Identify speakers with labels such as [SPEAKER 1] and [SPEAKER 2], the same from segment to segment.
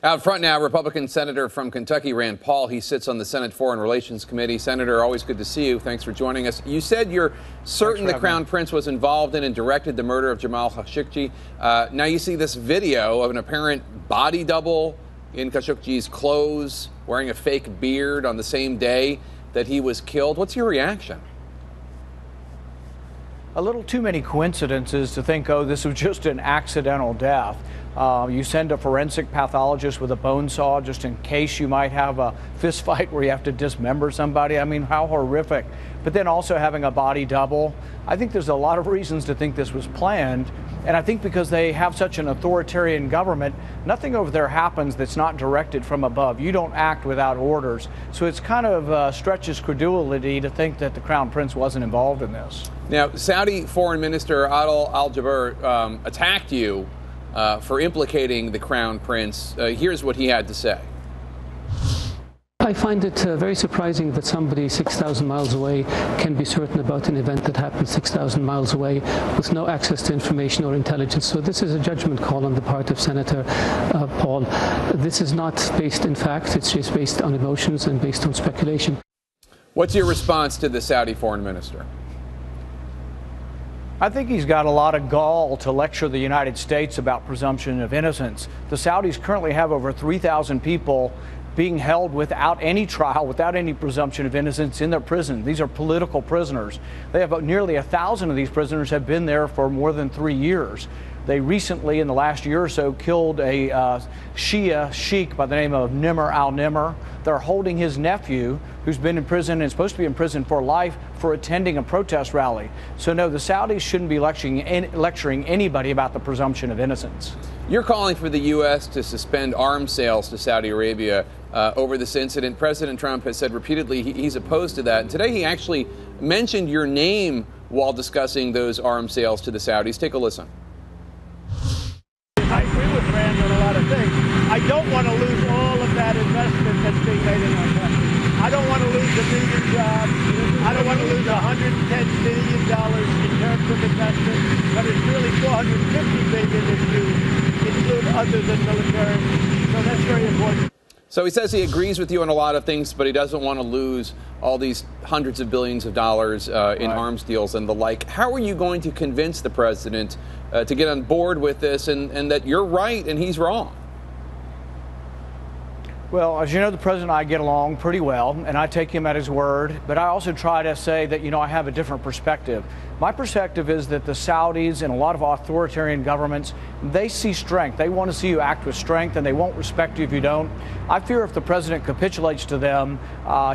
[SPEAKER 1] Out front now, Republican Senator from Kentucky, Rand Paul. He sits on the Senate Foreign Relations Committee. Senator, always good to see you. Thanks for joining us. You said you're certain the Crown Prince was involved in and directed the murder of Jamal Khashoggi. Now you see this video of an apparent body double in Khashoggi's clothes, wearing a fake beard on the same day that he was killed. What's your reaction?
[SPEAKER 2] A little too many coincidences to think, oh, this was just an accidental death. You send a forensic pathologist with a bone saw just in case you might have a fist fight where you have to dismember somebody. I mean, how horrific. But then also having a body double. I think there's a lot of reasons to think this was planned. And I think because they have such an authoritarian government, nothing over there happens that's not directed from above. You don't act without orders. So it's kind of stretches credulity to think that the Crown Prince wasn't involved in this.
[SPEAKER 1] Now, Saudi Foreign Minister Adel Al-Jubeir attacked you for implicating the Crown Prince. Here's what he had to say.
[SPEAKER 3] I find it very surprising that somebody 6,000 miles away can be certain about an event that happened 6,000 miles away with no access to information or intelligence. So this is a judgment call on the part of Senator Paul. This is not based in fact, it's just based on emotions and based on speculation.
[SPEAKER 1] What's your response to the Saudi foreign minister?
[SPEAKER 2] I think he's got a lot of gall to lecture the United States about presumption of innocence. The Saudis currently have over 3,000 people being held without any trial, without any presumption of innocence in their prison. These are political prisoners. They have nearly 1,000 of these prisoners have been there for more than 3 years. They recently, in the last year or so, killed a Shia sheikh by the name of Nimr al-Nimr. They're holding his nephew, who's been in prison and is supposed to be in prison for life, for attending a protest rally. So no, the Saudis shouldn't be lecturing anybody about the presumption of innocence.
[SPEAKER 1] You're calling for the U.S. to suspend arms sales to Saudi Arabia over this incident. President Trump has said repeatedly he's opposed to that. And today he actually mentioned your name while discussing those arms sales to the Saudis. Take a listen.
[SPEAKER 4] I agree with Rand on a lot of things. I don't want to lose all of that investment that's being made in our country. I don't want to lose 1 million jobs. I don't want to lose $110 billion in terms of investment, but it's really $450 billion if you include other than military. So that's very important.
[SPEAKER 1] So he says he agrees with you on a lot of things, but he doesn't want to lose all these hundreds of billions of dollars in arms deals and the like. How are you going to convince the president to get on board with this and that you're right and he's wrong?
[SPEAKER 2] Well, as you know, the president and I get along pretty well, and I take him at his word, but I also try to say that, I have a different perspective. My perspective is that the Saudis and a lot of authoritarian governments, they see strength. They want to see you act with strength, and they won't respect you if you don't. I fear if the president capitulates to them,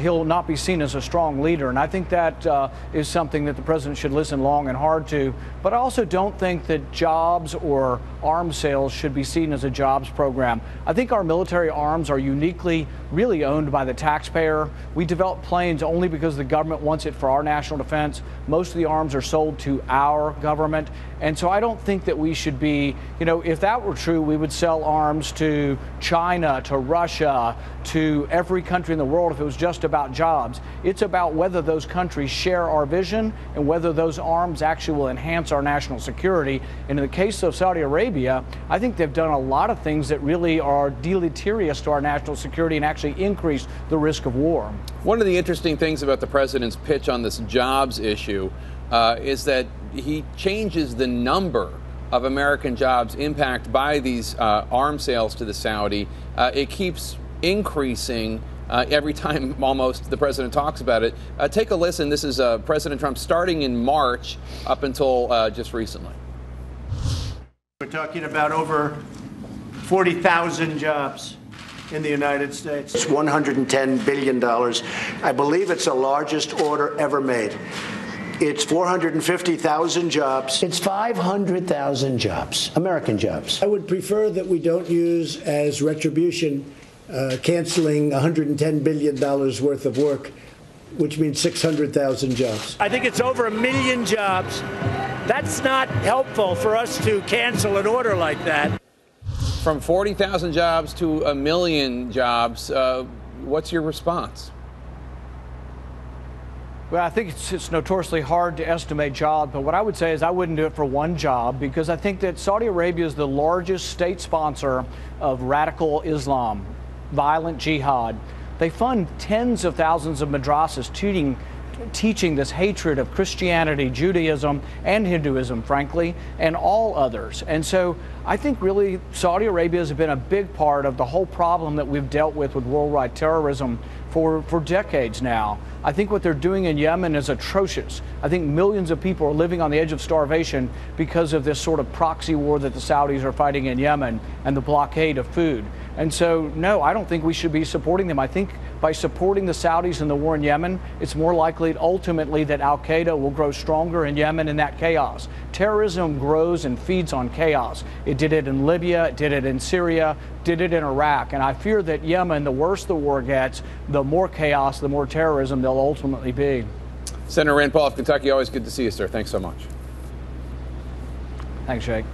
[SPEAKER 2] he'll not be seen as a strong leader, and I think that is something that the president should listen long and hard to. But I also don't think that jobs or arms sales should be seen as a jobs program. I think our military arms are uniquely really owned by the taxpayer. We develop planes only because the government wants it for our national defense. Most of the arms are sold to our government. And so I don't think that we should be, if that were true, we would sell arms to China, to Russia, to every country in the world if it was just about jobs. It's about whether those countries share our vision and whether those arms actually will enhance our national security. And in the case of Saudi Arabia, I think they've done a lot of things that really are deleterious to our national security and actually increase the risk of war.
[SPEAKER 1] One of the interesting things about the president's pitch on this jobs issue is that he changes the number of American jobs impacted by these arms sales to the Saudi. It keeps increasing every time almost the president talks about it. Take a listen. This is President Trump starting in March up until just recently.
[SPEAKER 4] We're talking about over 40,000 jobs in the United States.
[SPEAKER 5] It's $110 billion. I believe it's the largest order ever made. It's 450,000 jobs. It's 500,000 jobs, American jobs.
[SPEAKER 6] I would prefer that we don't use as retribution canceling $110 billion worth of work, which means 600,000 jobs.
[SPEAKER 4] I think it's over 1 million jobs. That's not helpful for us to cancel an order like that.
[SPEAKER 1] From 40,000 jobs to 1 million jobs, what's your response?
[SPEAKER 2] Well, I think it's notoriously hard to estimate jobs, but what I would say is I wouldn't do it for one job, because I think that Saudi Arabia is the largest state sponsor of radical Islam, violent jihad. They fund tens of thousands of madrasas teaching this hatred of Christianity, Judaism, and Hinduism, frankly, and all others. And so I think really Saudi Arabia has been a big part of the whole problem that we've dealt with worldwide terrorism for decades now. I think what they're doing in Yemen is atrocious. I think millions of people are living on the edge of starvation because of this sort of proxy war that the Saudis are fighting in Yemen and the blockade of food. And so, no, I don't think we should be supporting them. I think by supporting the Saudis in the war in Yemen, it's more likely ultimately that al-Qaeda will grow stronger in Yemen in that chaos. Terrorism grows and feeds on chaos. It did it in Libya, it did it in Syria, did it in Iraq. And I fear that Yemen, the worse the war gets, the more chaos, the more terrorism there'll ultimately be.
[SPEAKER 1] Senator Rand Paul of Kentucky, always good to see you, sir. Thanks so much.
[SPEAKER 2] Thanks, Jake.